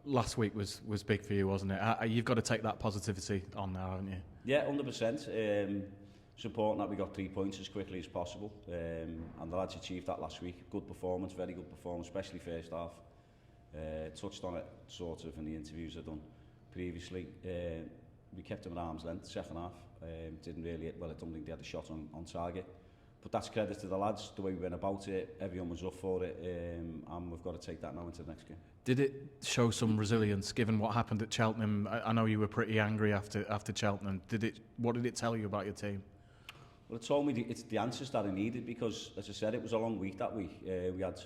last week was big for you, wasn't it? You've got to take that positivity on now, haven't you? Yeah, 100%. It's important that we got 3 points as quickly as possible, and the lads achieved that last week. Good performance, very good performance, especially first half. Touched on it sort of in the interviews I've done previously. We kept them at arm's length second half. Didn't really, well, I don't think they had a shot on target. But that's credit to the lads, the way we went about it. Everyone was up for it, and we've got to take that now into the next game. Did it show some resilience, given what happened at Cheltenham? I know you were pretty angry after Cheltenham. What did it tell you about your team? Well, it told me it's the answers that I needed, because, as I said, it was a long week that week. We had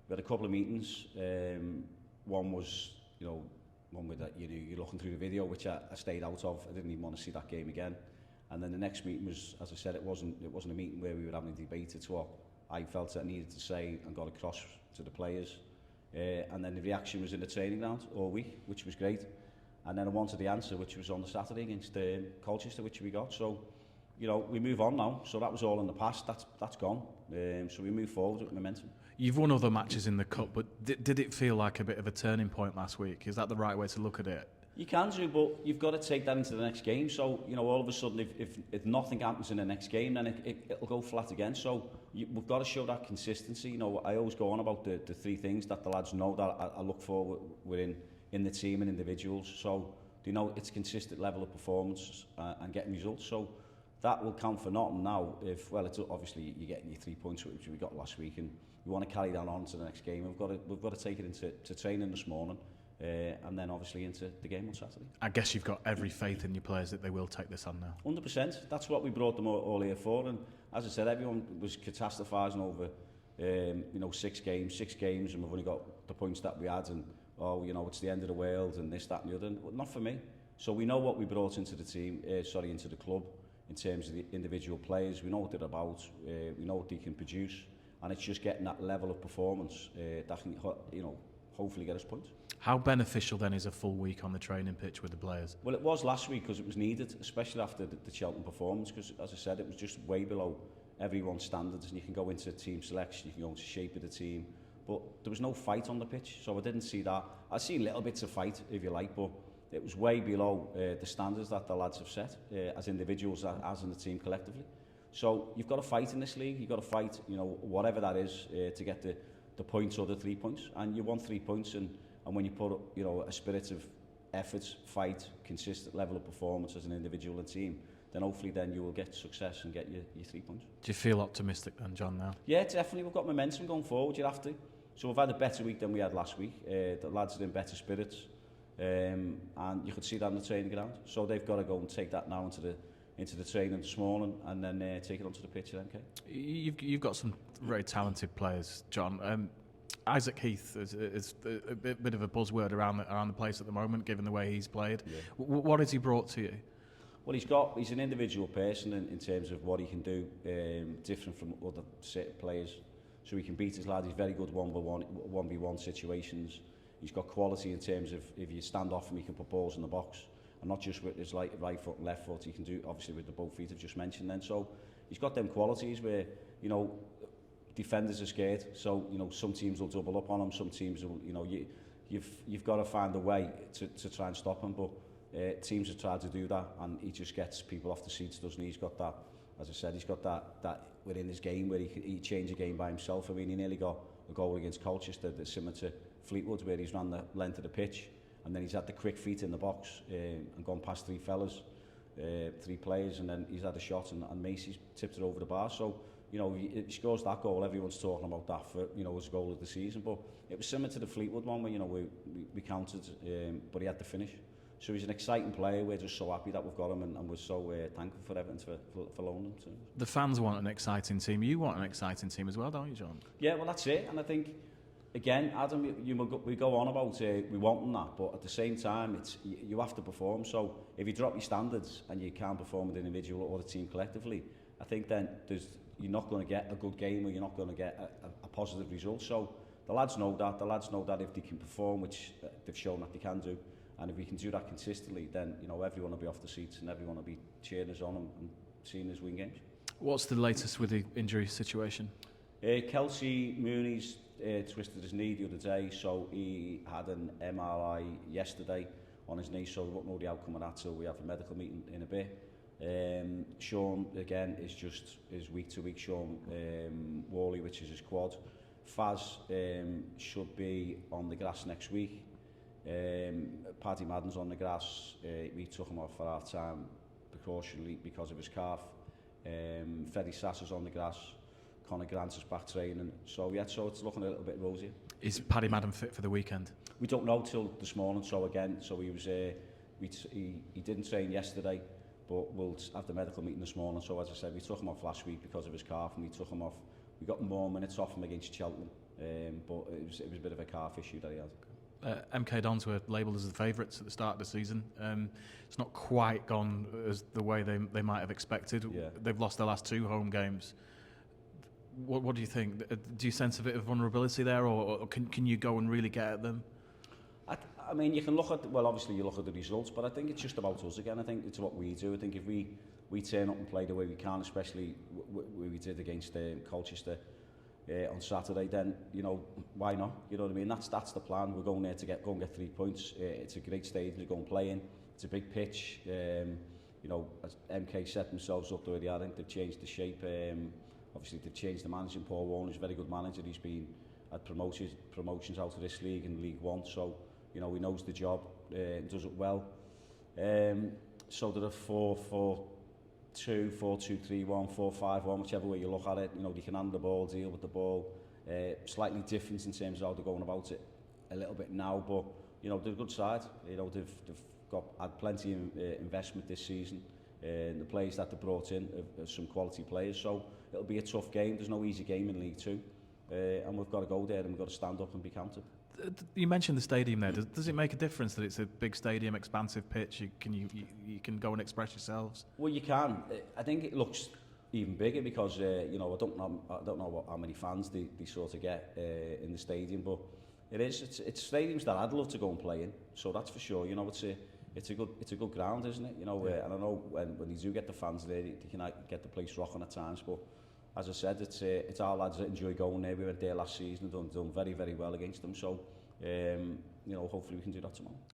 a couple of meetings. One was, one with that, you're looking through the video, which I stayed out of. I didn't even want to see that game again. And then the next meeting was, as I said, it wasn't a meeting where we were having a debate. It's what I felt that I needed to say and got across to the players. And then the reaction was in the training ground all week, which was great. And then I wanted the answer, which was on the Saturday against Colchester, which we got. So, we move on now. So that was all in the past. That's gone. So we move forward with momentum. You've won other matches in the Cup, but did it feel like a bit of a turning point last week? Is that the right way to look at it? You can do, but you've got to take that into the next game. So, all of a sudden, if nothing happens in the next game, then it'll go flat again. So we've got to show that consistency. I always go on about the three things that the lads know that I look for within the team and individuals. So, it's consistent level of performance and getting results. So that will count for nothing now. It's obviously you're getting your 3 points, which we got last week, and we want to carry that on to the next game. We've got to take it into training this morning. And then obviously into the game on Saturday. I guess you've got every faith in your players that they will take this on now. 100%. That's what we brought them all here for. And as I said, everyone was catastrophising over, 6 games, and we've only got the points that we had, and it's the end of the world, and this, that, and the other. Well, not for me. So we know what we brought into the team, into the club, in terms of the individual players. We know what they're about. We know what they can produce, and it's just getting that level of performance that can, hopefully get us points. How beneficial then is a full week on the training pitch with the players? Well, it was last week because it was needed, especially after the Cheltenham performance, because, as I said, it was just way below everyone's standards, and you can go into team selection, you can go into shape of the team, but there was no fight on the pitch, so I didn't see that. I see little bits of fight, if you like, but it was way below the standards that the lads have set, as individuals, as in the team collectively. So you've got to fight in this league, you've got to fight, whatever that is, to get the points or the 3 points, and you want 3 points, and when you put a spirit of effort, fight, consistent level of performance as an individual and team, then hopefully then you will get success and get your 3 points. Do you feel optimistic then, John, now? Yeah, definitely. We've got momentum going forward, you have to. So we've had a better week than we had last week. The lads are in better spirits, and you could see that in the training ground. So they've got to go and take that now into the training this morning, and then take it onto the pitch then, okay? You've got some very talented players, John. Isaac Heath is a bit of a buzzword around the place at the moment, given the way he's played. Yeah. What has he brought to you? Well, he's an individual person in terms of what he can do, different from other players. So he can beat his lad. He's very good 1v1 situations. He's got quality in terms of if you stand off him, he can put balls in the box, and not just with his right foot and left foot. He can do obviously with the both feet I've just mentioned. Then so he's got them qualities where defenders are scared, so some teams will double up on him, some teams will, you've got to find a way to try and stop him, but teams have tried to do that, and he just gets people off the seats, doesn't he? He's got that, as I said, he's got that within his game where he change a game by himself. I mean, he nearly got a goal against Colchester that's similar to Fleetwood, where he's ran the length of the pitch, and then he's had the quick feet in the box and gone past 3 players, and then he's had a shot, and Macy's tipped it over the bar. So he scores that goal, everyone's talking about that for, as goal of the season, but it was similar to the Fleetwood one where, we counted, but he had the finish. So he's an exciting player. We're just so happy that we've got him, and we're so thankful for Everton for loaning him. The fans want an exciting team. You want an exciting team as well, don't you, John? Yeah, well, that's it. And I think, again, Adam, we go on about we want them that, but at the same time, you have to perform. So if you drop your standards and you can't perform with an individual or the team collectively, I think then you're not going to get a good game, or you're not going to get a positive result. So the lads know that. The lads know that if they can perform, which they've shown that they can do, and if we can do that consistently, then everyone will be off the seats and everyone will be cheering us on and seeing us win games. What's the latest with the injury situation? Kelsey Mooney's twisted his knee the other day, so he had an MRI yesterday on his knee, so we won't know the outcome of that till we have a medical meeting in a bit. Sean, again, is week to week. Sean Worley, which is his quad. Faz should be on the grass next week. Paddy Madden's on the grass. We took him off for half time precautionally because of his calf. Freddie Sasser's on the grass. Conor Grant is back training. So yeah, so it's looking a little bit rosy. Is Paddy Madden fit for the weekend? We don't know till this morning. So again, so he was he didn't train yesterday, but we'll have the medical meeting this morning. So as I said, we took him off last week because of his calf, and we took him off. We got more minutes off him against Cheltenham, but it was a bit of a calf issue that he had. MK Dons were labelled as the favourites at the start of the season. It's not quite gone as the way they might have expected. Yeah. They've lost their last 2 home games. What do you think? Do you sense a bit of vulnerability there, or can you go and really get at them? I mean, you can look at, well, obviously you look at the results, but I think it's just about us again. I think it's what we do. I think if we turn up and play the way we can, especially we did against Colchester on Saturday, then, you know, why not? You know what I mean? That's the plan. We're going there to go and get 3 points. It's a great stadium to go and play in. It's a big pitch. You know, as MK set themselves up the way they are, I think they've changed the shape. Obviously, they've changed the manager. Paul Warner's a very good manager. He's been had promotions out of this league in League One, so you know he knows the job and does it well. So there are 4-4-2, 4-2-3-1, 4-5-1, whichever way you look at it. You know, they can handle the ball, deal with the ball. Slightly different in terms of how they're going about it a little bit now, but you know they're a good side. You know they've had plenty of investment this season. The players that they brought in are some quality players, so it'll be a tough game. There's no easy game in League Two, and we've got to go there and we've got to stand up and be counted. You mentioned the stadium there. Does it make a difference that it's a big stadium, expansive pitch? You can go and express yourselves? Well, you can. I think it looks even bigger because you know I don't know how many fans they sort of get in the stadium, but it's stadiums that I'd love to go and play in. So that's for sure. You know, it's a good ground, isn't it? You know, and I know when you do get the fans there, they can get the place rocking at times. But as I said, it's our lads that enjoy going there. We went there last season and done very, very well against them. So, you know, hopefully we can do that tomorrow.